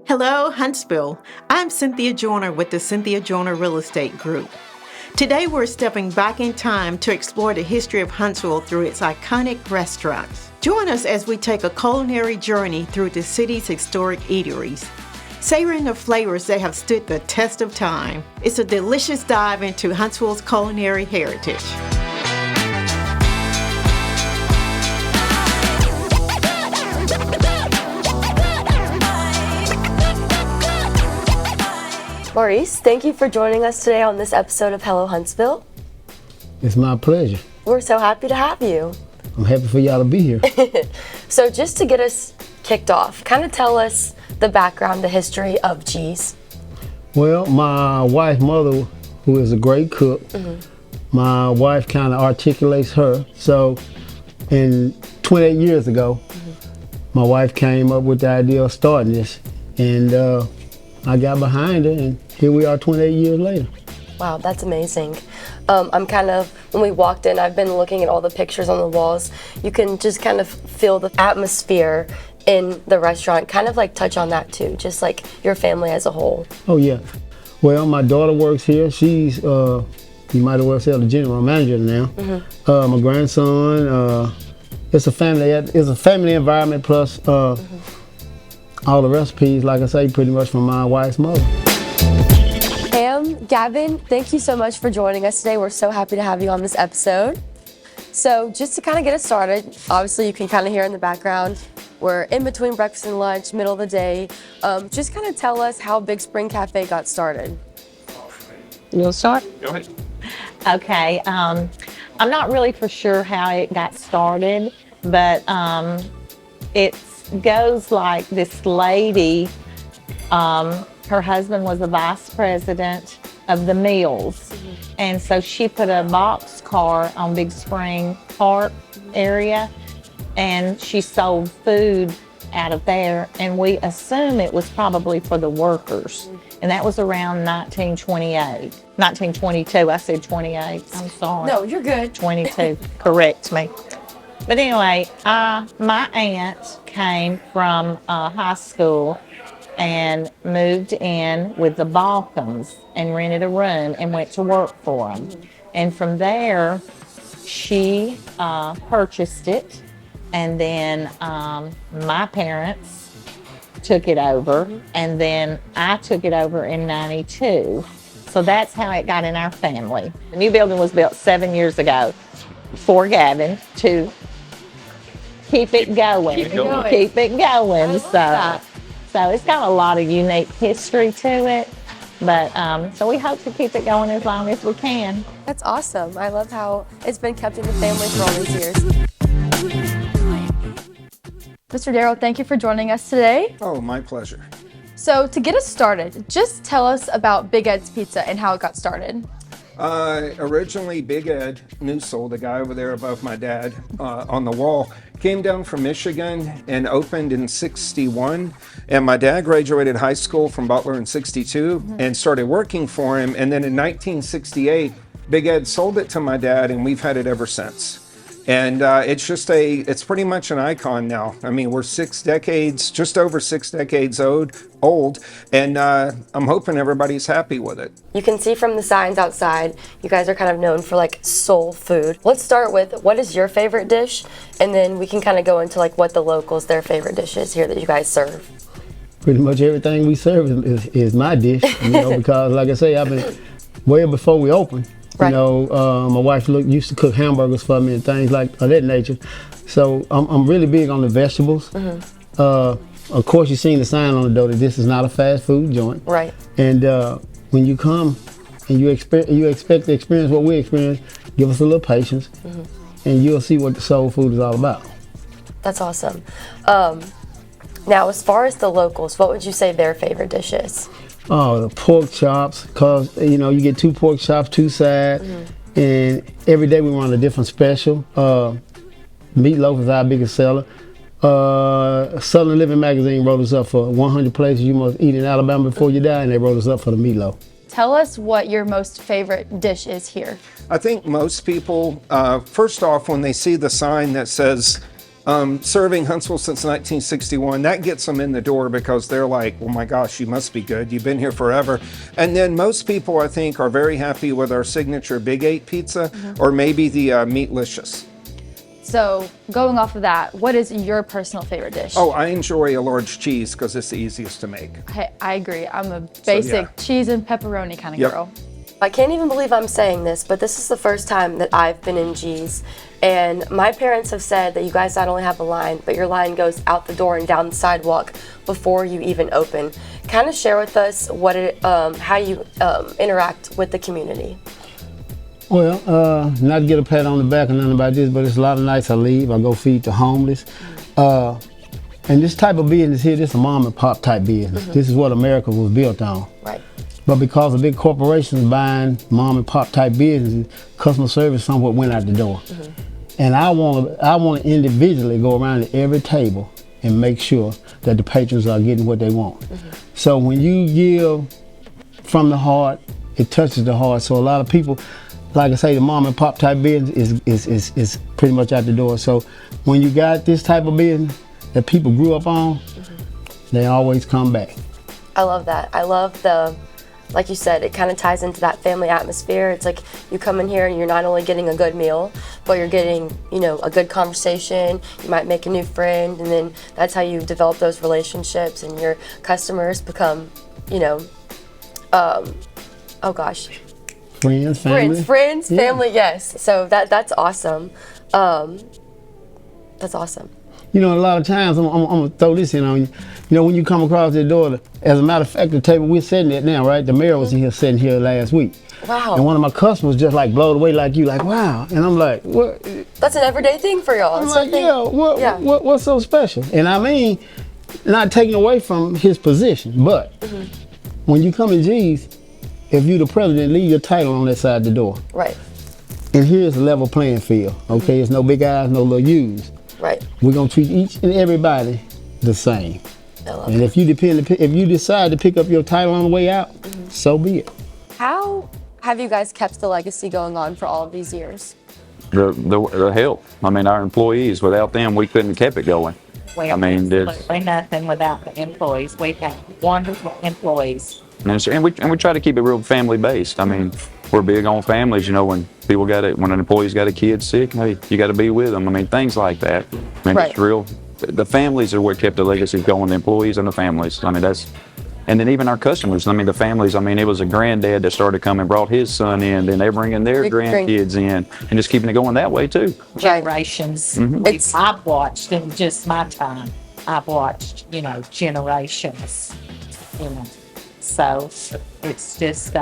Hello, Huntsville. I'm Cynthia Joyner with the Cynthia Joyner Real Estate Group. Today we're stepping back in time to explore the history of Huntsville through its iconic restaurants. Join us as we take a culinary journey through the city's historic eateries, savoring the flavors that have stood the test of time. It's a delicious dive into Huntsville's culinary heritage. Maurice, thank you for joining us today on this episode of Hello Huntsville. It's my pleasure. We're so happy to have you. I'm happy for y'all to be here. So just to get us kicked off, kind of tell us the background, the history of G's. Well, my wife's mother, who is a great cook, my wife kind of articulates her. So 28 years ago, my wife came up with the idea of starting this. And I got behind her, and here we are 28 years later. Wow, that's amazing. When we walked in, I've been looking at all the pictures on the walls. You can just kind of feel the atmosphere in the restaurant, kind of like touch on that too, just like your family as a whole. Oh yeah. Well, my daughter works here. She's, you might as well say the general manager now. My grandson, it's a family environment plus all the recipes, like I say, pretty much from my wife's mother. Gavin, thank you so much for joining us today. We're so happy to have you on this episode. So just to kind of get us started, obviously you can kind of hear in the background, we're in between breakfast and lunch, middle of the day. Just kind of tell us how Big Spring Cafe got started. You'll start? Go ahead. Okay. I'm not really for sure how it got started, but it goes like this lady, her husband was the vice president of the mills. And so she put a box car on Big Spring Park area, and she sold food out of there. And we assume it was probably for the workers. And that was around 1922. I said 28. I'm sorry. No, you're good. 22. Correct me. But anyway, my aunt came from high school and moved in with the Balkans and rented a room and went to work for them. And from there, she purchased it, and then my parents took it over, and then I took it over in 92. So that's how it got in our family. The new building was built 7 years ago for Gavin to keep it going. Keep it going. So it's got a lot of unique history to it, but so we hope to keep it going as long as we can. That's awesome. I love how it's been kept in the family for all these years. Mr. Darrell, thank you for joining us today. Oh, my pleasure. So to get us started, just tell us about Big Ed's Pizza and how it got started. Originally, Big Ed Newsel, the guy over there above my dad on the wall, came down from Michigan and opened in 61. And my dad graduated high school from Butler in 62 and started working for him. And then in 1968, Big Ed sold it to my dad, and we've had it ever since. And it's pretty much an icon now. I mean, we're just over 6 decades old, and I'm hoping everybody's happy with it. You can see from the signs outside, you guys are kind of known for like soul food. Let's start with, what is your favorite dish? And then we can kind of go into like what the locals, their favorite dish is here that you guys serve. Pretty much everything we serve is my dish, because like I say, I've been way before we opened. Right. My wife used to cook hamburgers for me and things like of that nature. So I'm really big on the vegetables. Of course, you've seen the sign on the door that this is not a fast food joint. Right. And when you come and you expect to experience what we experience, give us a little patience, and you'll see what the soul food is all about. That's awesome. Now, as far as the locals, what would you say their favorite dish is? Oh, the pork chops, because, you get 2 pork chops, 2 sides, and every day we run a different special. Meatloaf is our biggest seller. Southern Living Magazine wrote us up for 100 places you must eat in Alabama before you die, and they wrote us up for the meatloaf. Tell us what your most favorite dish is here. I think most people, first off, when they see the sign that says Serving Huntsville since 1961, that gets them in the door because they're like, oh my gosh, you must be good. You've been here forever. And then most people, I think, are very happy with our signature Big 8 pizza or maybe the Meatlicious. So going off of that, what is your personal favorite dish? Oh, I enjoy a large cheese because it's the easiest to make. I agree. I'm a basic cheese and pepperoni kind of girl. I can't even believe I'm saying this, but this is the first time that I've been in G's. And my parents have said that you guys not only have a line, but your line goes out the door and down the sidewalk before you even open. Kind of share with us what how you interact with the community. Well, not to get a pat on the back or nothing about this, but it's a lot of nights I leave. I go feed the homeless. And this type of business here, this is a mom and pop type business. This is what America was built on. Right. But because of big corporations buying mom and pop type businesses, customer service somewhat went out the door. And I want to individually go around to every table and make sure that the patrons are getting what they want. So when you give from the heart, it touches the heart. So a lot of people, like I say, the mom and pop type business is pretty much out the door. So when you got this type of business that people grew up on, they always come back. I love that. I love the, like you said, it kind of ties into that family atmosphere. It's like you come in here and you're not only getting a good meal, but you're getting, you know, a good conversation. You might make a new friend, and then that's how you develop those relationships, and your customers become, you know, oh gosh. Friends, family. Friends, family, yes. So that's awesome. That's awesome. You know, a lot of times, I'm gonna throw this in on you. You know, when you come across the door, as a matter of fact, the table we're sitting at now, right? The mayor was in here sitting here last week. Wow. And one of my customers just like blown away like you, like, wow. And I'm like, what? That's an everyday thing for y'all. I'm It's like, something- what's so special? And I mean, not taking away from his position, but when you come in G's, if you the president, leave your title on that side of the door. Right. And here's a level playing field, okay? It's no big eyes, no little U's. Right. We're gonna treat each and everybody the same. I love And if you decide to pick up your title on the way out, so be it. How have you guys kept the legacy going on for all of these years? The help. I mean, our employees. Without them, we couldn't have kept it going. We I mean, there's absolutely nothing without the employees. We have wonderful employees. and we try to keep it real family based. I mean, we're big on families. You know, when when an employee's got a kid sick, hey, you got to be with them. I mean, things like that. I mean, Right. it's real. The families are what kept the legacy going. The employees and the families. I mean, and then even our customers. I mean, the families. I mean, it was a granddad that started coming, brought his son in, then they're bringing their grandkids in, and just keeping it going that way too. Generations. I've watched in just my time. I've watched, you know, generations. You know, so it's just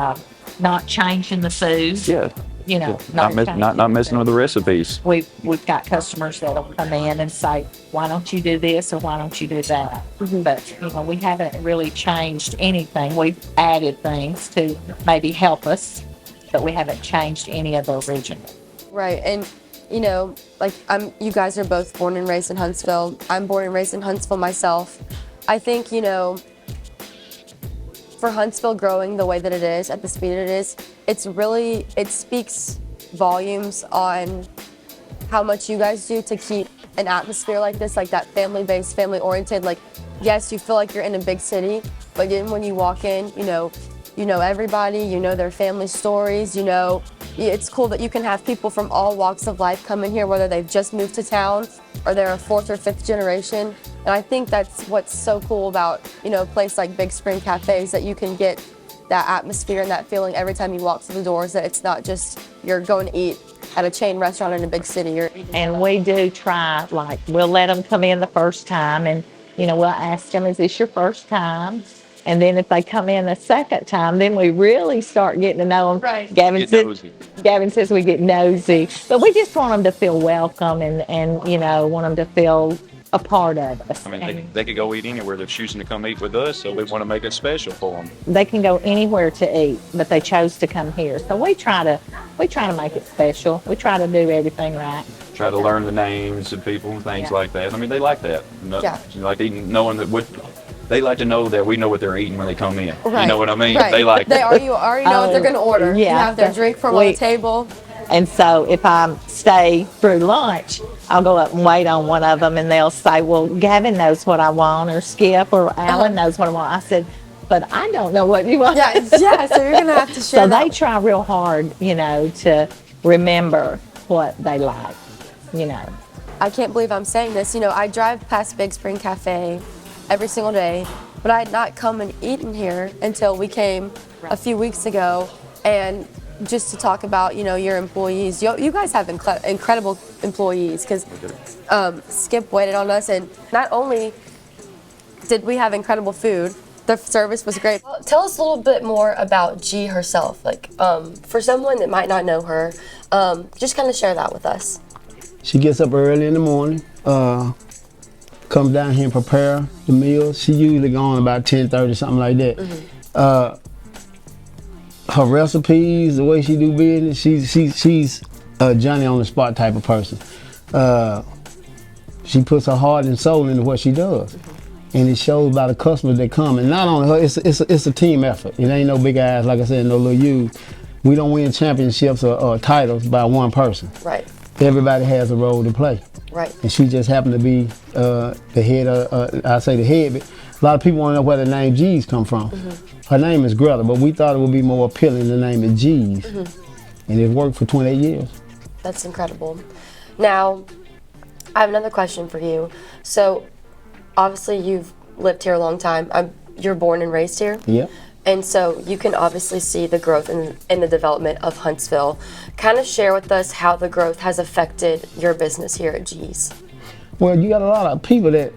not changing the food. Yeah. You know, Not changing messing with the recipes. We've got customers that'll come in and say, why don't you do this or why don't you do that? But, you know, we haven't really changed anything. We've added things to maybe help us, but we haven't changed any of the original. Right. And, you know, like you guys are both born and raised in Huntsville. I'm born and raised in Huntsville myself. I think, you know, for Huntsville growing the way that it is, at the speed it is, it speaks volumes on how much you guys do to keep an atmosphere like this, like that family-based, family-oriented. Like, yes, you feel like you're in a big city, but then when you walk in, you know everybody, you know their family stories, you know, it's cool that you can have people from all walks of life come in here, whether they've just moved to town or they're a fourth or fifth generation. And I think that's what's so cool about, you know, a place like Big Spring Cafe is that you can get that atmosphere and that feeling every time you walk through the doors, that it's not just you're going to eat at a chain restaurant in a big city. And we do try, like, we'll let them come in the first time and, you know, we'll ask them, is this your first time? And then if they come in the second time, then we really start getting to know them. Right. Gavin says we get nosy. But we just want them to feel welcome and you know, want them to feel a part of us. I mean, they could go eat anywhere. They're choosing to come eat with us, so we want to make it special for them. They can go anywhere to eat, but they chose to come here. So we try to make it special. We try to do everything right. Try to learn the names of people and things like that. I mean, they like that. Yeah. You like eating, knowing that they like to know that we know what they're eating when they come in. Right. You know what I mean? Right. They like that. You already know what they're going to order. Yeah. You have their drink from on the table. And so if I stay through lunch, I'll go up and wait on one of them, and they'll say, well, Gavin knows what I want, or Skip or Alan knows what I want. I said, but I don't know what you want. Yeah, yeah. So you're gonna have to share So that. they try real hard, to remember what they like, I can't believe I'm saying this. I drive past Big Spring Cafe every single day, but I had not come and eaten here until we came a few weeks ago, and just to talk about, your employees. You guys have incredible employees, because Skip waited on us, and not only did we have incredible food, the service was great. Well, tell us a little bit more about G herself, for someone that might not know her, just kind of share that with us. She gets up early in the morning, comes down here and prepare the meals. She usually gone about 10:30, something like that. Her recipes, the way she do business, she's a Johnny on the spot type of person. She puts her heart and soul into what she does, and it shows by the customers that come. And not only her, it's a team effort. It ain't no big eyes, like I said, no little you. We don't win championships or titles by one person. Right. Everybody has a role to play. Right. And she just happened to be the head of, I say the head, but a lot of people want to know where the name G's come from. Her name is Greta, but we thought it would be more appealing to name it G's. And it worked for 28 years. That's incredible. Now, I have another question for you. So, obviously you've lived here a long time. You're born and raised here? Yep. And so you can obviously see the growth in the development of Huntsville. Kind of share with us how the growth has affected your business here at G's. Well, you got a lot of people that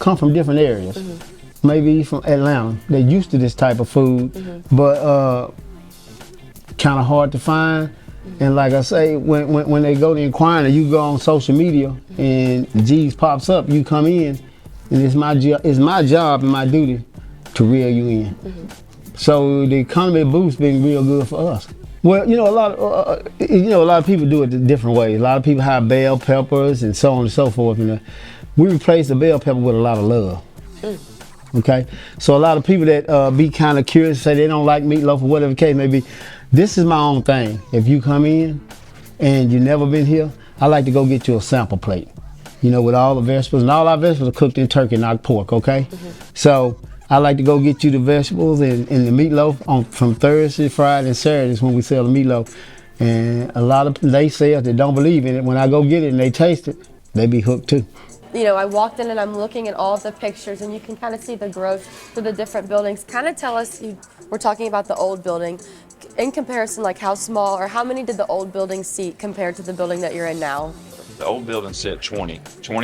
come from different areas. Maybe from Atlanta. They're used to this type of food, but kind of hard to find. And like I say, when they go to inquiring, you go on social media and G's pops up, you come in, and it's my job and my duty to reel you in. So the economy boost been real good for us. Well, a lot of people do it different ways. A lot of people have bell peppers and so on and so forth. We replace the bell pepper with a lot of love. Okay, so a lot of people that be kind of curious, say they don't like meatloaf or whatever the case may be. This is my own thing. If you come in and you've never been here, I like to go get you a sample plate. With all the vegetables, and all our vegetables are cooked in turkey, not pork. Okay, so I like to go get you the vegetables and the meatloaf from Thursday, Friday, and Saturdays when we sell the meatloaf. And a lot of they say that don't believe in it. When I go get it and they taste it, they be hooked too. I walked in and I'm looking at all of the pictures, and you can kind of see the growth for the different buildings. Kind of tell us, we're talking about the old building, in comparison, like how small or how many did the old building seat compared to the building that you're in now? The old building said 20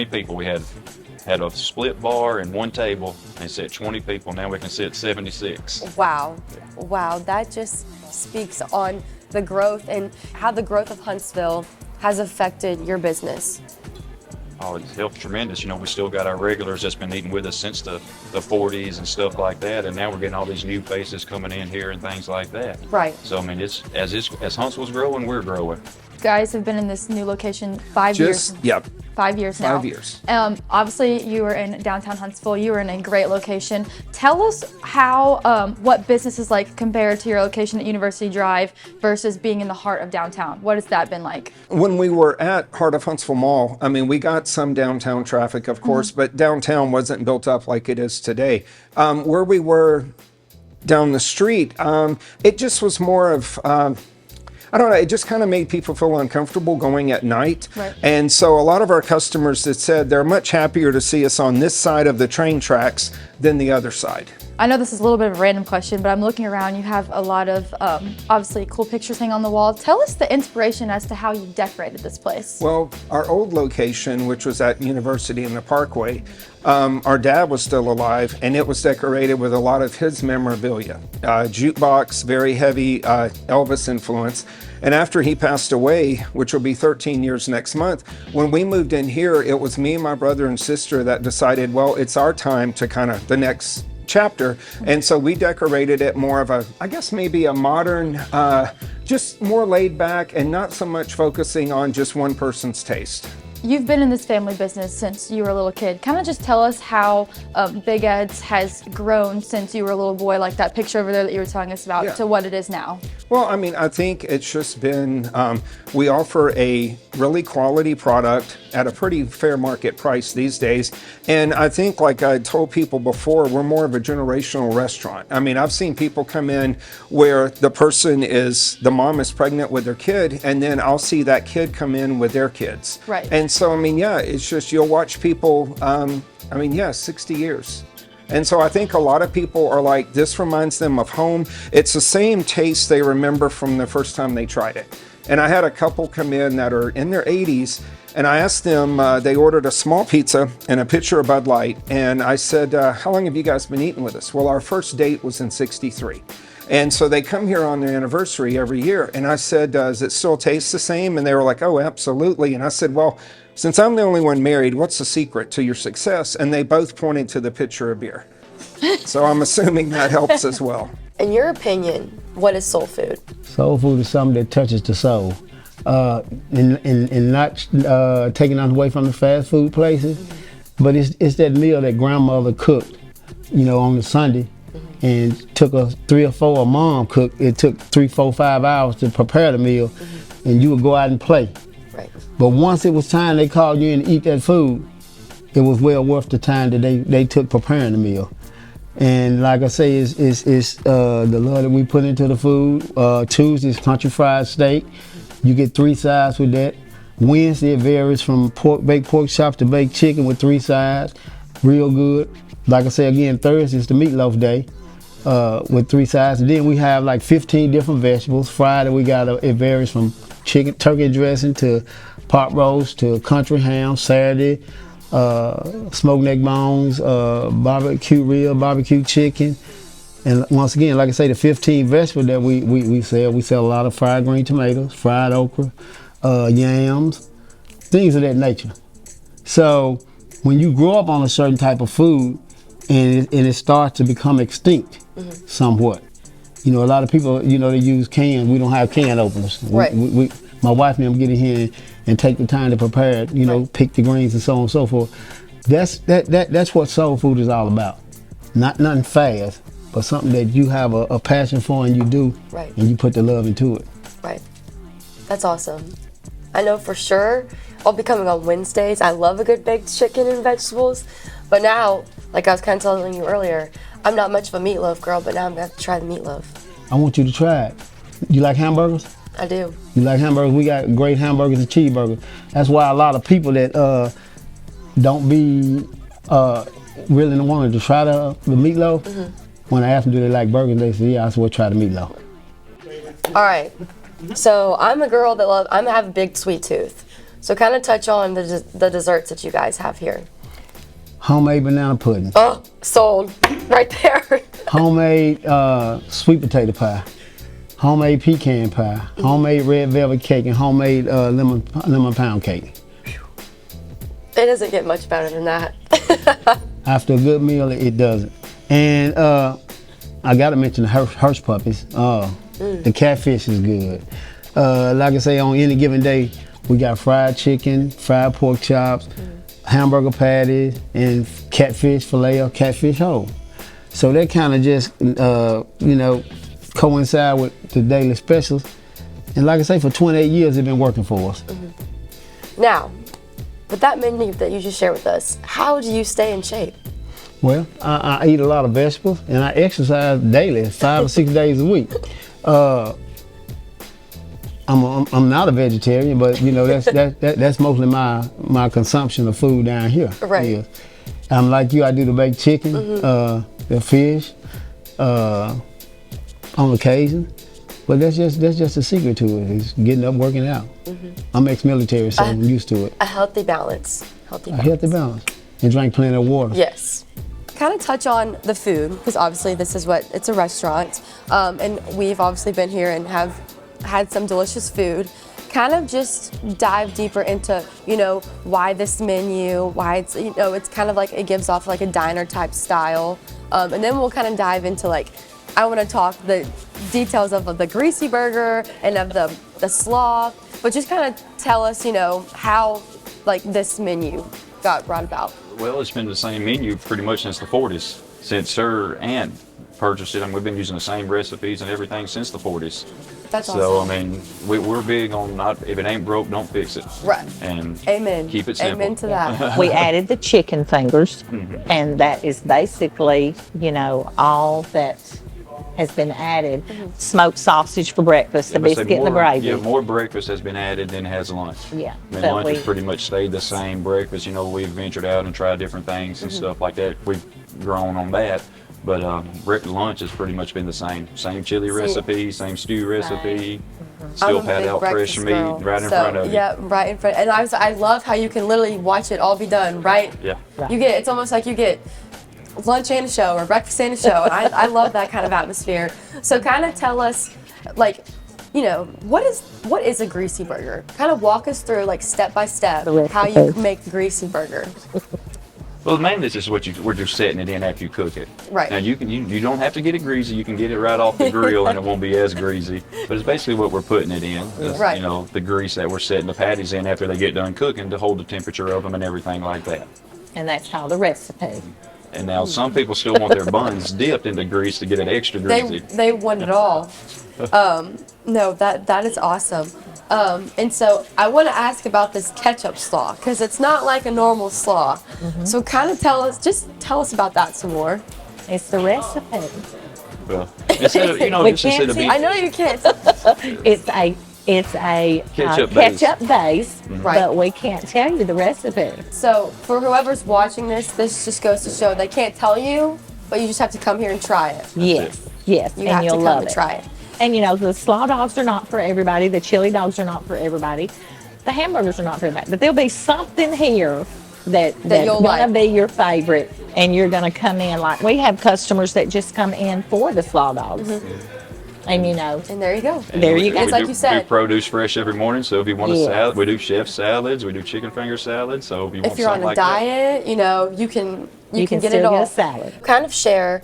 people. We had a split bar and one table, and it said 20 people. Now we can sit 76. Wow, that just speaks on the growth and how the growth of Huntsville has affected your business. Oh, it's helped tremendous. We still got our regulars that's been eating with us since the 40s and stuff like that, and now we're getting all these new faces coming in here and things like that. Right. So it's as Huntsville's growing, we're growing. You guys have been in this new location 5 years. Yep. 5 years now. 5 years. Obviously, you were in downtown Huntsville. You were in a great location. Tell us how, what business is like compared to your location at University Drive versus being in the heart of downtown. What has that been like? When we were at Heart of Huntsville Mall, we got some downtown traffic, of course, but downtown wasn't built up like it is today. Where we were down the street, it just was more of... I don't know, it just kind of made people feel uncomfortable going at night. Right. And so a lot of our customers that said they're much happier to see us on this side of the train tracks than the other side. I know this is a little bit of a random question, but I'm looking around. You have a lot of obviously cool pictures hanging on the wall. Tell us the inspiration as to how you decorated this place. Well, our old location, which was at University in the Parkway, our dad was still alive, and it was decorated with a lot of his memorabilia. Jukebox, very heavy Elvis influence. And after he passed away, which will be 13 years next month, when we moved in here, it was me and my brother and sister that decided, well, it's our time to kind of the next chapter. And so we decorated it more of a, I guess maybe a modern, just more laid back and not so much focusing on just one person's taste. you've been in this family business since you were a little kid. Kind of just tell us how Big Ed's has grown since you were a little boy, like that picture over there that you were telling us about, to what it is now. Well, I mean, I think it's just been, we offer a really quality product at a pretty fair market price these days. And I think, like I told people before, we're more of a generational restaurant. I mean, I've seen people come in where the mom is pregnant with their kid, and then I'll see that kid come in with their kids. Right. And so, I mean, yeah, it's just, you'll watch people, 60 years. And so I think a lot of people are like, this reminds them of home. It's the same taste they remember from the first time they tried it. And I had a couple come in that are in their 80s, and I asked them, they ordered a small pizza and a pitcher of Bud Light. And I said, how long have you guys been eating with us? Well, our first date was in '63. And so they come here on their anniversary every year. And I said, does it still taste the same? And they were like, oh, absolutely. And I said, well, since I'm the only one married, what's the secret to your success? And they both pointed to the pitcher of beer. So I'm assuming that helps as well. In your opinion, what is soul food? Soul food is something that touches the soul. And not taking nothing away from the fast food places, but it's that meal that grandmother cooked, on the Sunday, and took us 3 or 4, mom cooked. It took 3, 4, 5 hours to prepare the meal, and you would go out and play. Right. But once it was time they called you in to eat that food, it was well worth the time that they took preparing the meal. And like I say, it's the love that we put into the food. Tuesday's country fried steak. You get 3 sides with that. Wednesday it varies from baked pork chops to baked chicken with 3 sides. Real good. Like I say again, Thursday is the meatloaf day with 3 sides. And then we have like 15 different vegetables. Friday it varies from turkey dressing to pot roast to country ham. Saturday, smoked neck bones, barbecue rib, barbecue chicken. And once again, like I say, the 15 vegetables that we sell a lot of fried green tomatoes, fried okra, yams, things of that nature. So when you grow up on a certain type of food and it starts to become extinct somewhat, a lot of people, they use cans. We don't have can openers. Right. My wife and them get in here and take the time to prepare it, right. Pick the greens and so on and so forth. That's what soul food is all about. Not nothing fast, but something that you have a passion for and you do, right. And you put the love into it. Right. That's awesome. I know for sure I'll be coming on Wednesdays. I love a good baked chicken and vegetables, but now, like I was kind of telling you earlier, I'm not much of a meatloaf girl, but now I'm going to try the meatloaf. I want you to try it. You like hamburgers? I do. You like hamburgers? We got great hamburgers and cheeseburgers. That's why a lot of people that don't be really wanting to try the meatloaf, when I ask them do they like burgers, they say, yeah, I swear try the meatloaf. All right. So I'm a girl that I have a big sweet tooth. So kind of touch on the desserts that you guys have here. Homemade banana pudding. Oh, sold. Right there. Homemade sweet potato pie. Homemade pecan pie. Homemade red velvet cake, and homemade lemon pound cake. It doesn't get much better than that. After a good meal, it doesn't. And I gotta mention the Hirsch puppies. The catfish is good. Like I say, on any given day, we got fried chicken, fried pork chops, hamburger patties, and catfish fillet or catfish whole. So that kind of just, coincide with the daily specials. And like I say, for 28 years, it's been working for us. Now, with that menu that you just shared with us, how do you stay in shape? Well, I eat a lot of vegetables and I exercise daily, 5 or 6 days a week. I'm not a vegetarian, but that's mostly my consumption of food down here. Right. Yeah. I'm like you. I do the baked chicken, the fish, on occasion. But that's just a secret to it. Is getting up, working out. I'm ex-military, so I'm used to it. A healthy balance. A healthy balance. And drink plenty of water. Yes. Kind of touch on the food, because obviously it's a restaurant, and we've obviously been here and have had some delicious food. Kind of just dive deeper into, why this menu, why it's, it's kind of like it gives off like a diner type style, and then we'll kind of dive into I want to talk the details of the greasy burger and of the slaw, but just kind of tell us, how like this menu got brought about? Well, it's been the same menu pretty much since the 40s, since her aunt purchased it. And we've been using the same recipes and everything since the 40s. That's So, awesome. I mean, we're big on not, if it ain't broke, don't fix it. Right. And Amen. keep it simple. Amen to that. We added the chicken fingers, and that is basically, all that has been added. Smoked sausage for breakfast, the But say biscuit and the more- gravy. Yeah, more breakfast has been added than has lunch. Yeah, I mean, but lunch we- has pretty much stayed the same. Breakfast, we've ventured out and tried different things and stuff like that. We've grown on that. But lunch has pretty much been the same. Same chili recipe, same stew recipe. Still I'm a pat big out fresh breakfast meat girl. right in front of you. Yeah, right in front. And I love how you can literally watch it all be done, right? Yeah. It's almost like you get lunch and a show or breakfast and a show. And I love that kind of atmosphere. So kind of tell us, like, what is a greasy burger? Kind of walk us through, like, step by step, how you make a greasy burger. Well, mainly this is we're just setting it in after you cook it. Right. Now you don't have to get it greasy. You can get it right off the grill and it won't be as greasy. But it's basically what we're putting it in. Is, Right. The grease that we're setting the patties in after they get done cooking to hold the temperature of them and everything like that. And that's how the recipe. And now some people still want their buns dipped into grease to get it extra greasy. They want it all. No, that is awesome. And so I want to ask about this ketchup slaw because it's not like a normal slaw. So kind of tell us about that some more. It's the recipe. Well, instead of, We just instead can't of see- beef, I know you can't. It's a Ketchup base. ketchup base, Right. but we can't tell you the recipe. So for whoever's watching this just goes to show they can't tell you, but you just have to come here and try it. Yes, yes, You and have to you'll come love and it. try it. And the slaw dogs are not for everybody. The chili dogs are not for everybody. The hamburgers are not for everybody. But there'll be something here that's you'll gonna like. be your favorite, and you're gonna come in like we have customers that just come in for the slaw dogs, and And there you go. there you go. It's like you We said. do produce fresh every morning. So if you want a Yes. salad, we do chef salads. We do chicken finger salads. So if you want If you're on something a like that. diet, you can get still it all. get a salad. Kind of share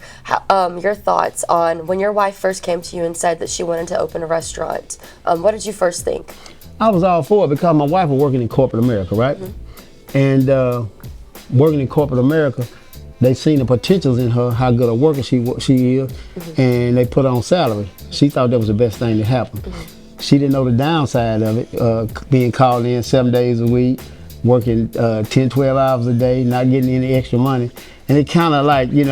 your thoughts on when your wife first came to you and said that she wanted to open a restaurant. What did you first think? I was all for it because my wife was working in corporate America, right? And working in corporate America, they seen the potentials in her, how good a worker she is, and they put her on salary. She thought that was the best thing to happen. She didn't know the downside of it, being called in 7 days a week, working 10, 12 hours a day, not getting any extra money. And it kind of like, didn't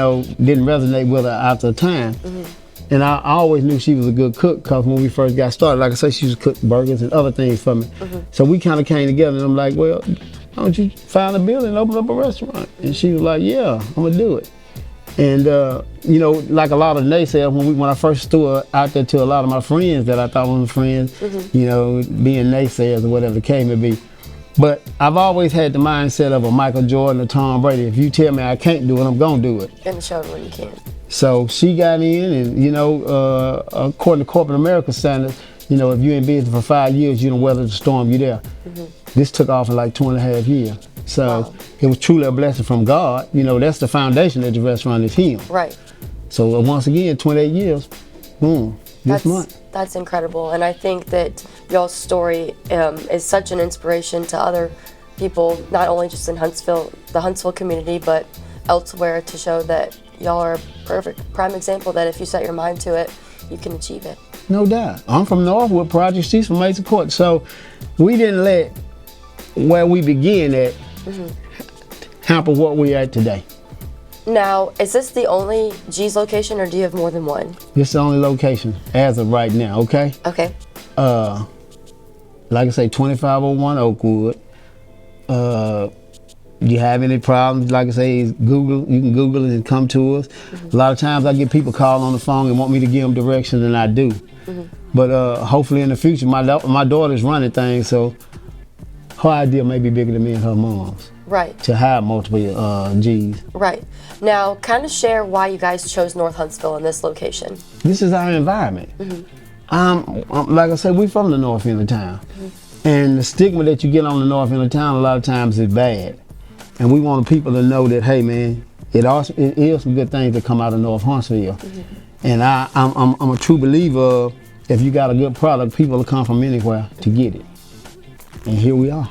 resonate with her after a time. And I always knew she was a good cook because when we first got started, like I say, she was cooking burgers and other things for me. So we kind of came together and I'm like, well, why don't you find a building and open up a restaurant? And she was like, yeah, I'm gonna do it. And like a lot of naysayers, when I first threw her out there to a lot of my friends that I thought were friends, being naysayers or whatever the case may be. But I've always had the mindset of a Michael Jordan or Tom Brady. If you tell me I can't do it, I'm gonna do it. And show them when you can. So she got in, and according to corporate America standards, if you in business for 5 years, you don't weather the storm, you there. This took off in like 2.5 years. So it was truly a blessing from God. That's the foundation of the restaurant is Him. Right. So once again, 28 years, boom, this month. That's incredible. And I think that y'all's story is such an inspiration to other people, not only just in Huntsville, the Huntsville community, but elsewhere, to show that y'all are a perfect prime example that if you set your mind to it, you can achieve it. No doubt. I'm from Northwood, Project She's from Mason Court. So we didn't let where we begin at hamper what we are today. Now, is this the only G's location, or do you have more than one? This is the only location as of right now, okay? Okay. Like I say, 2501 Oakwood. You have any problems, like I say, you can Google it and come to us. A lot of times I get people call on the phone and want me to give them directions, and I do. But hopefully in the future, my daughter's running things, so her idea may be bigger than me and her mom's. Right. To have multiple G's. Right. Now, kind of share why you guys chose North Huntsville in this location. This is our environment. Like I said, we're from the north end of town. And the stigma that you get on the north end of town a lot of times is bad. And we want people to know that, hey man, it is some good things that come out of North Huntsville. And I'm a true believer of, if you got a good product, people will come from anywhere to get it. And here we are.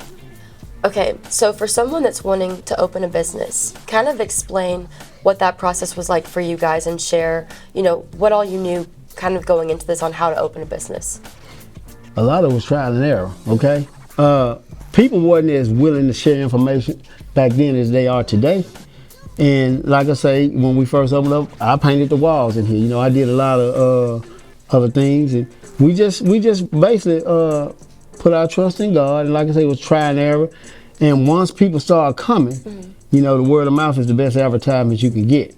Okay, so for someone that's wanting to open a business, kind of explain what that process was like for you guys and share, what all you knew kind of going into this on how to open a business. A lot of it was trial and error, okay? People wasn't as willing to share information back then as they are today. And like I say, when we first opened up, I painted the walls in here. I did a lot of other things, and we just basically put our trust in God. And like I say, it was trial and error. And once people started coming, the word of mouth is the best advertisement you can get.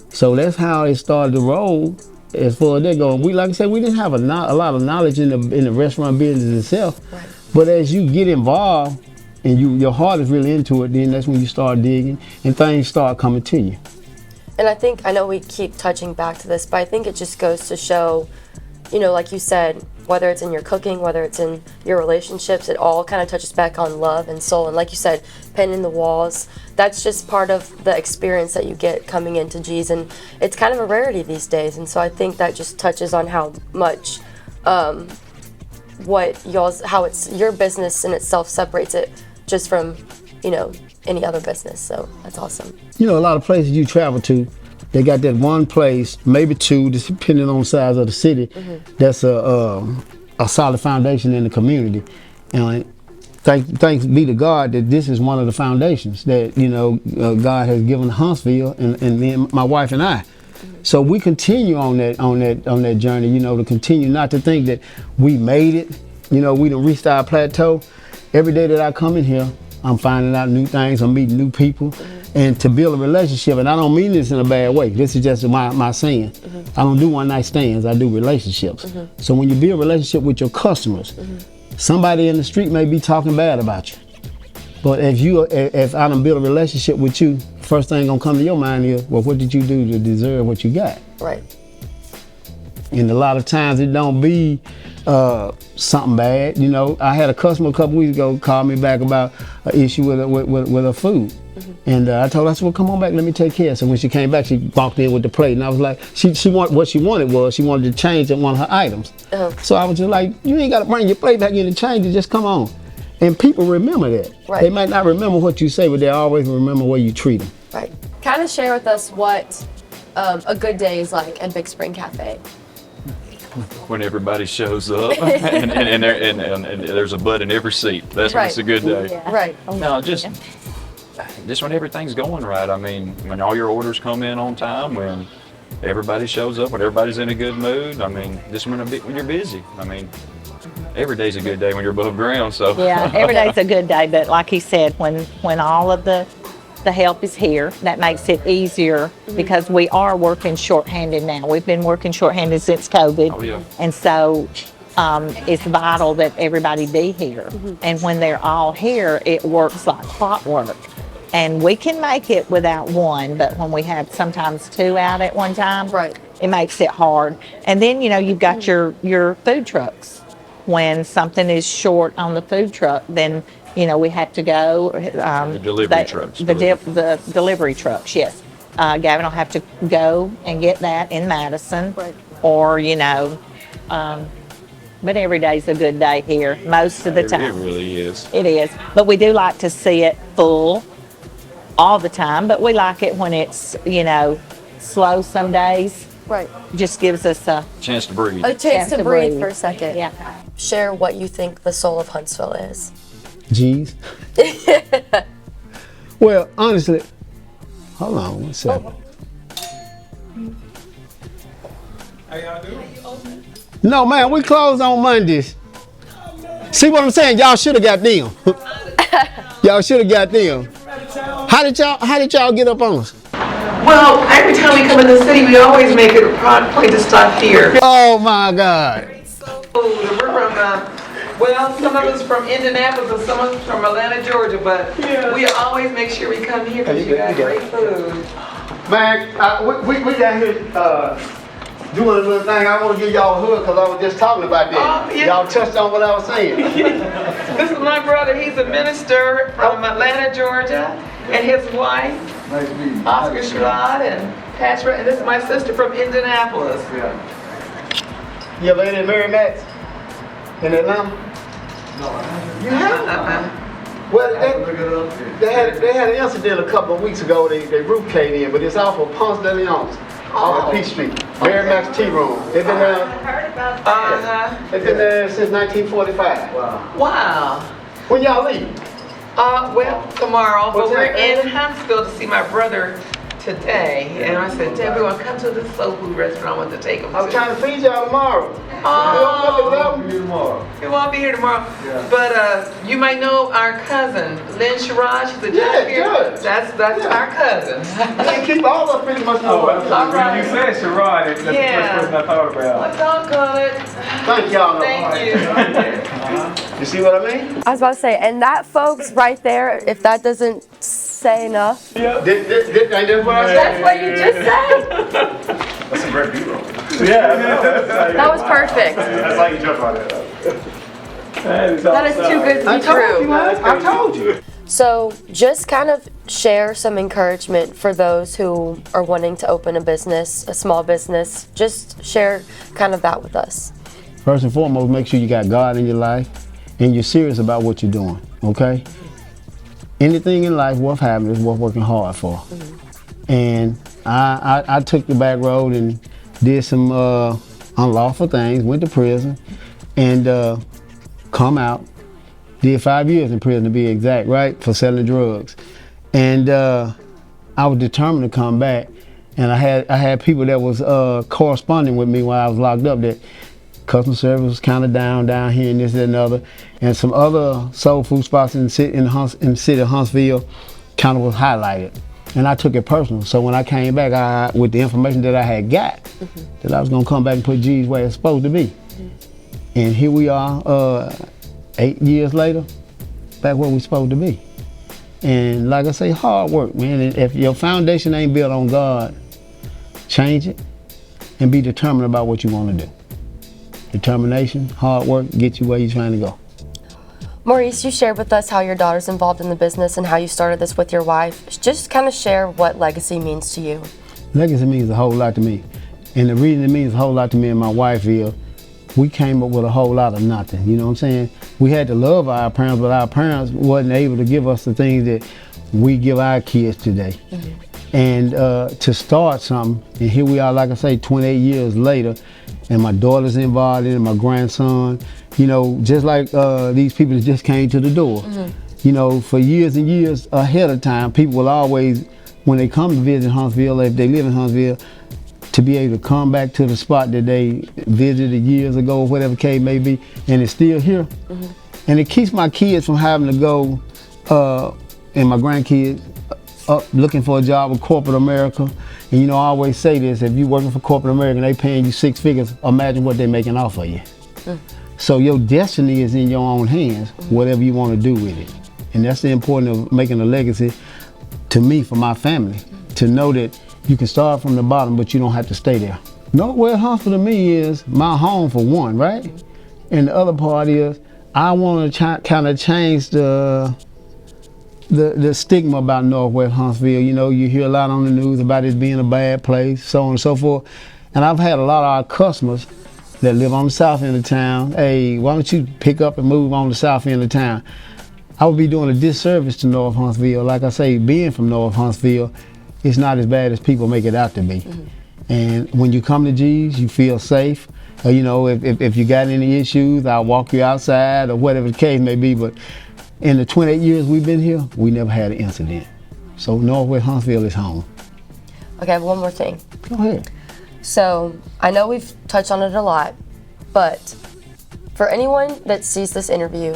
So that's how it started to roll. As far as that goes, like I said, we didn't have a lot of knowledge in the restaurant business itself. Right. But as you get involved and your heart is really into it, then that's when you start digging and things start coming to you. And I know we keep touching back to this, but I think it just goes to show, like you said, whether it's in your cooking, whether it's in your relationships, it all kind of touches back on love and soul. And like you said, painting the walls, that's just part of the experience that you get coming into G's. And it's kind of a rarity these days. And so I think that just touches on how much how it's your business in itself separates it just from, any other business. So that's awesome. A lot of places you travel to, they got that one place, maybe two, just depending on the size of the city, that's a solid foundation in the community. And thanks be to God that this is one of the foundations that, God has given Huntsville and me and my wife and I. So we continue on that journey, to continue not to think that we made it, we done reached our plateau. Every day that I come in here, I'm finding out new things, I'm meeting new people, and to build a relationship, and I don't mean this in a bad way, this is just my saying. I don't do one night stands, I do relationships. So when you build a relationship with your customers, somebody in the street may be talking bad about you. But if I done build a relationship with you, first thing gonna come to your mind is, well, what did you do to deserve what you got? Right. And a lot of times it don't be something bad. I had a customer a couple weeks ago call me back about an issue with her food. And I told her, I said, well, come on back, let me take care. So when she came back, she walked in with the plate, and I was like, what she wanted to change one of her items. So I was just like, you ain't got to bring your plate back in and change it, just come on. And people remember that. Right. They might not remember what you say, but they always remember where you treat them. Right. Kind of share with us what a good day is like at Big Spring Cafe. When everybody shows up and there's a butt in every seat. That's when it's a good day. Yeah. Right. No, just when everything's going right. I mean, when all your orders come in on time, when everybody shows up, when everybody's in a good mood. I mean, just when you're busy. I mean, every day's a good day when you're above ground. So yeah, every day's a good day. But like he said, when all of the help is here, that makes it easier because we are working shorthanded now. We've been working shorthanded since COVID. Oh, yeah. And so it's vital that everybody be here. And when they're all here, it works like clockwork. And we can make it without one, but when we have sometimes two out at one time, it makes it hard. And then, you've got your food trucks. When something is short on the food truck, then we have to go. The delivery trucks. The delivery trucks, yes. Gavin will have to go and get that in Madison. Right. Or, but every day's a good day here, most of the time. It really is. It is. But we do like to see it full all the time, but we like it when it's, slow some days. Right. Just gives us a chance to breathe. A chance to breathe for a second. Yeah. Share what you think the soul of Huntsville is. G's. Well, honestly, hold on one second. How y'all doing? No, man, we close on Mondays. See what I'm saying? Y'all should have got them. Y'all should have got them. How did y'all get up on us? Well, every time we come in the city, we always make it a point to stop here. Oh my God. We're from, some of us from Indianapolis and some of us from Atlanta, Georgia, but we always make sure we come here because you got great food. Man, we down here doing a little thing. I want to give y'all a hug because I was just talking about that. Y'all touched on what I was saying. This is my brother. He's a minister from Atlanta, Georgia, and his wife, Oscar Sherrod and Pastor, and this is my sister from Indianapolis. You ever ate at Mary Matt's in Atlanta? You have? Well, they had an incident a couple of weeks ago. They roof caved in, but it's off of Ponce de Leon, off of Peach Street. Mary Mac's Tea Room. They've been there. They've been there since 1945. Wow. When y'all leave? Well, tomorrow, but What's we're that? in Huntsville to see my brother today. And I said, Dad, we want to come to this soul food restaurant I want to take him to. I'm trying to feed y'all tomorrow. He won't be here tomorrow. Yeah. But you might know our cousin, Lynn Sherrod. She's a Yeah, judge here. judge. That's Yeah. our cousin. They keep all of pretty much know. All right. When you said Sherrod, that's the first person I thought about. What dog call it? Thank y'all. Thank you. You see what I mean? I was about to say, and that, folks, right there, if that doesn't say enough. That's what I said. That's what you just said. That's a great B-roll. Yeah, That was perfect. That's how you jump on it. That is too good to be true. I told you. So just kind of share some encouragement for those who are wanting to open a business, a small business. Just share kind of that with us. First and foremost, make sure you got God in your life and you're serious about what you're doing, okay? Anything in life worth having is worth working hard for. And I took the back road and did some unlawful things, went to prison, and come out. Did 5 years in prison to be exact, right? For selling drugs. And I was determined to come back. And I had people that was corresponding with me while I was locked up that customer service was kind of down here and this and another. And some other soul food spots in the city of Huntsville kind of was highlighted. And I took it personal. So when I came back, with the information that I had got, that I was gonna come back and put G's where it's supposed to be. And here we are, 8 years later, back where we're supposed to be. And like I say, hard work, man. And if your foundation ain't built on God, change it and be determined about what you want to do. Determination, hard work, get you where you're trying to go. Maurice, you shared with us how your daughter's involved in the business and how you started this with your wife. Just kind of share what legacy means to you. Legacy means a whole lot to me. And the reason it means a whole lot to me and my wife is we came up with a whole lot of nothing, you know what I'm saying? We had to love our parents, but our parents wasn't able to give us the things that we give our kids today. And to start something, and here we are, like I say, 28 years later, and my daughter's involved in it, my grandson, you know, just like these people that just came to the door. You know, for years and years ahead of time, people will always, when they come to visit Huntsville, if they live in Huntsville, to be able to come back to the spot that they visited years ago, whatever the case may be, and it's still here. And it keeps my kids from having to go, and my grandkids, up looking for a job with corporate America. And you know, I always say this, if you're working for corporate America and they paying you 6 figures, imagine what they're making off of you. So your destiny is in your own hands, whatever you want to do with it. And that's the importance of making a legacy to me, for my family, to know that you can start from the bottom, but you don't have to stay there. Northwest Huntsville to me is my home for one, right? And the other part is, I want to kind of change the stigma about Northwest Huntsville. You know, you hear a lot on the news about it being a bad place, so on and so forth. And I've had a lot of our customers that live on the south end of town, hey, why don't you pick up and move on the south end of town? I would be doing a disservice to North Huntsville. Like I say, being from North Huntsville, it's not as bad as people make it out to be. And when you come to G's, you feel safe. You know, if you got any issues, I'll walk you outside or whatever the case may be. But in the 28 years we've been here, we never had an incident. So Northwest Huntsville is home. Okay, I have one more thing. Go ahead. So I know we've touched on it a lot, but for anyone that sees this interview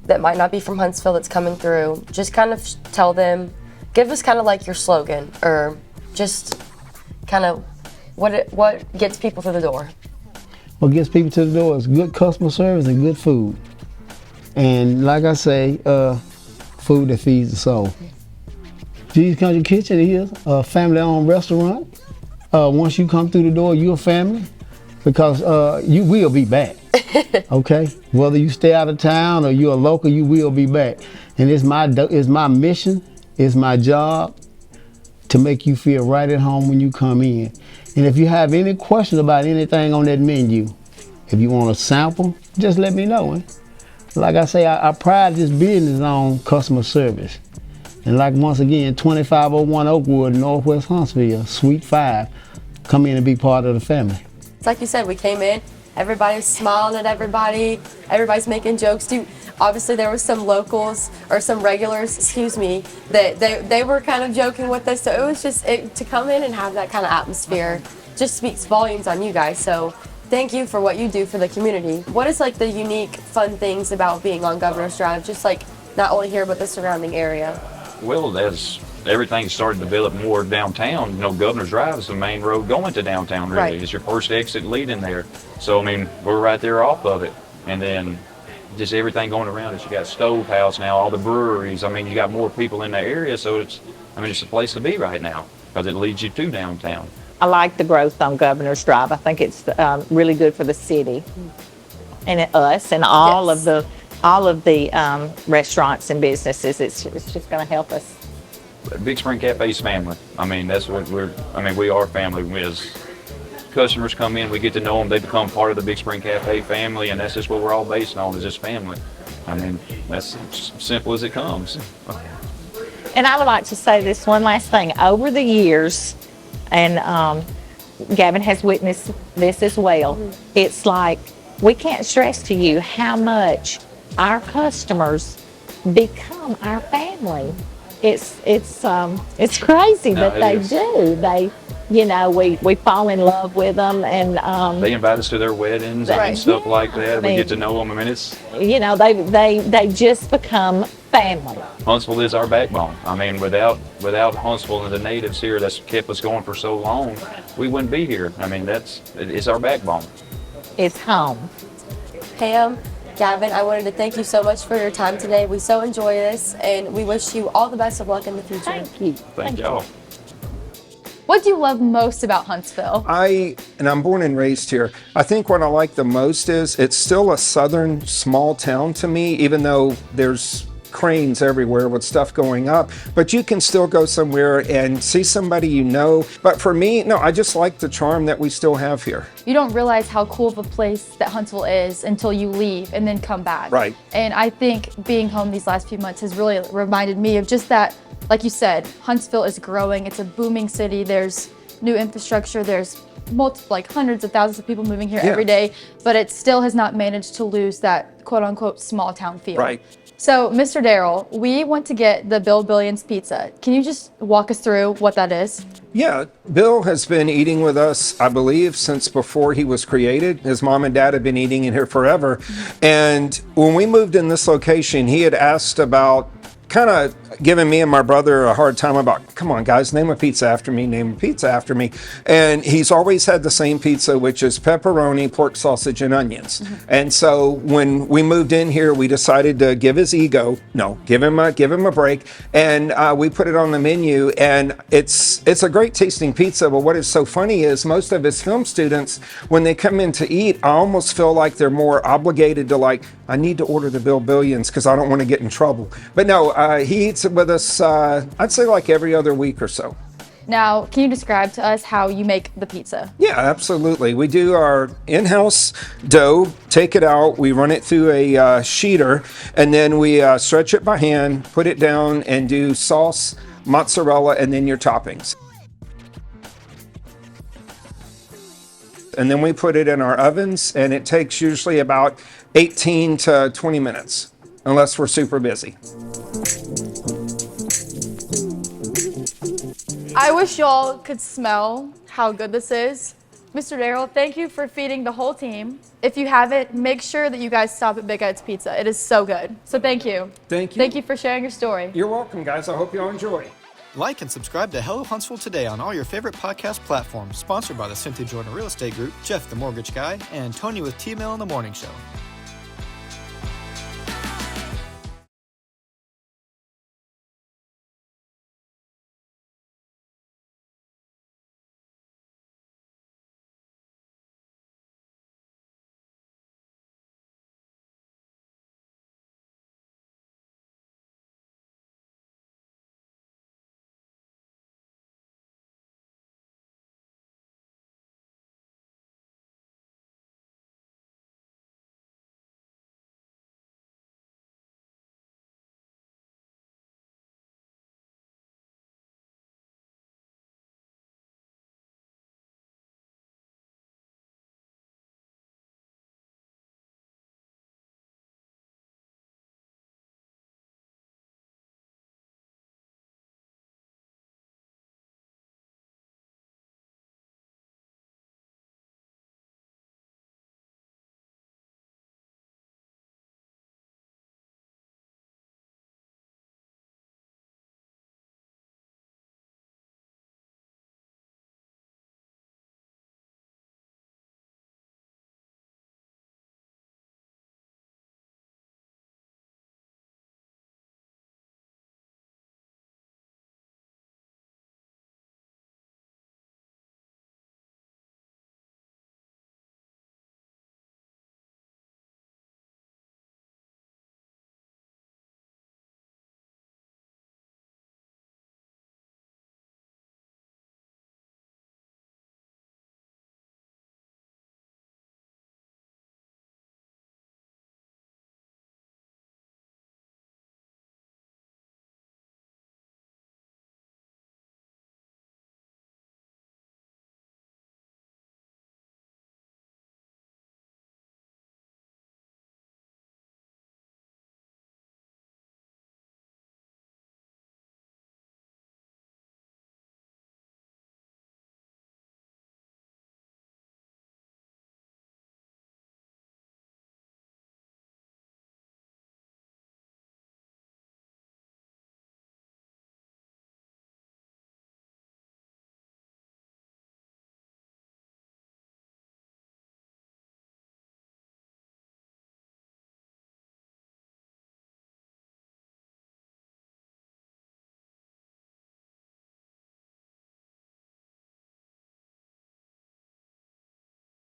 that might not be from Huntsville that's coming through, just kind of tell them, give us kind of like your slogan, or just kind of what gets people through the door. What gets people to the door is good customer service and good food. And like I say, food that feeds the soul. G's Country Kitchen is a family-owned restaurant. Once you come through the door, you're a family, because you will be back. Okay, whether you stay out of town or you're a local, you will be back. And it's my mission, it's my job to make you feel right at home when you come in. And if you have any questions about anything on that menu, if you want a sample, just let me know. like I say, I pride this business on customer service. And like once again, 2501 Oakwood, Northwest Huntsville, Suite 5, come in and be part of the family. It's like you said, we came in, everybody's smiling at everybody, everybody's making jokes. Obviously there was some locals, or some regulars, excuse me, that they were kind of joking with us. So it was just, to come in and have that kind of atmosphere just speaks volumes on you guys. So thank you for what you do for the community. What is like the unique, fun things about being on Governor's Drive, just like not only here, but the surrounding area? Well, as everything started to develop more downtown, Governor's Drive is the main road going to downtown, really. Right. It's your first exit leading there. So, I mean, we're right there off of it. And then just everything going around it. You got Stove House now, all the breweries. I mean, you got more people in the area, so it's a place to be right now because it leads you to downtown. I like the growth on Governor's Drive. I think it's really good for the city and us and all of the restaurants and businesses. It's just going to help us. Big Spring Cafe's family. I mean, that's what we are family. As customers come in, we get to know them. They become part of the Big Spring Cafe family, and that's just what we're all based on, is this family. I mean, that's as simple as it comes. And I would like to say this one last thing. Over the years, and Gavin has witnessed this as well, it's like we can't stress to you how much our customers become our family. It's crazy, but they do. They, we fall in love with them, and they invite us to their weddings and stuff like that. We get to know them. I mean, it's they just become family. Huntsville is our backbone. I mean, without Huntsville and the natives here that's kept us going for so long, we wouldn't be here. I mean, it's our backbone. It's home. Pam, Gavin, I wanted to thank you so much for your time today. We so enjoy this, and we wish you all the best of luck in the future. Thank you. Thank y'all. What do you love most about Huntsville? I'm born and raised here. I think what I like the most is it's still a southern small town to me, even though there's cranes everywhere with stuff going up, but you can still go somewhere and see somebody you know. But for me, no, I just like the charm that we still have here. You don't realize how cool of a place that Huntsville is until you leave and then come back. Right. And I think being home these last few months has really reminded me of just that, like you said, Huntsville is growing. It's a booming city. There's new infrastructure. There's hundreds of thousands of people moving here every day, but it still has not managed to lose that quote unquote small town feel. Right. So, Mr. Darrell, we want to get the Bill Billions pizza. Can you just walk us through what that is? Yeah, Bill has been eating with us, I believe, since before he was created. His mom and dad have been eating in here forever. And when we moved in this location, he had asked about kind of giving me and my brother a hard time about, come on guys, name a pizza after me, name a pizza after me. And he's always had the same pizza, which is pepperoni, pork sausage, and onions. And so when we moved in here, we decided to give his ego, give him a break. And we put it on the menu, and it's a great tasting pizza. But what is so funny is most of his film students, when they come in to eat, I almost feel like they're more obligated to I need to order the Bill Billions because I don't want to get in trouble. But no, he eats it with us, I'd say like every other week or so. Now, can you describe to us how you make the pizza? Yeah, absolutely. We do our in-house dough, take it out, we run it through a sheeter, and then we stretch it by hand, put it down, and do sauce, mozzarella, and then your toppings. And then we put it in our ovens, and it takes usually about 18 to 20 minutes, unless we're super busy. I wish y'all could smell how good this is. Mr. Darrell, thank you for feeding the whole team. If you haven't, make sure that you guys stop at Big Ed's Pizza. It is so good. So thank you. Thank you. Thank you for sharing your story. You're welcome, guys. I hope you all enjoy. Like and subscribe to Hello Huntsville today on all your favorite podcast platforms. Sponsored by the Cynthia Jordan Real Estate Group, Jeff the Mortgage Guy, and Tony with T-Mail in the Morning Show.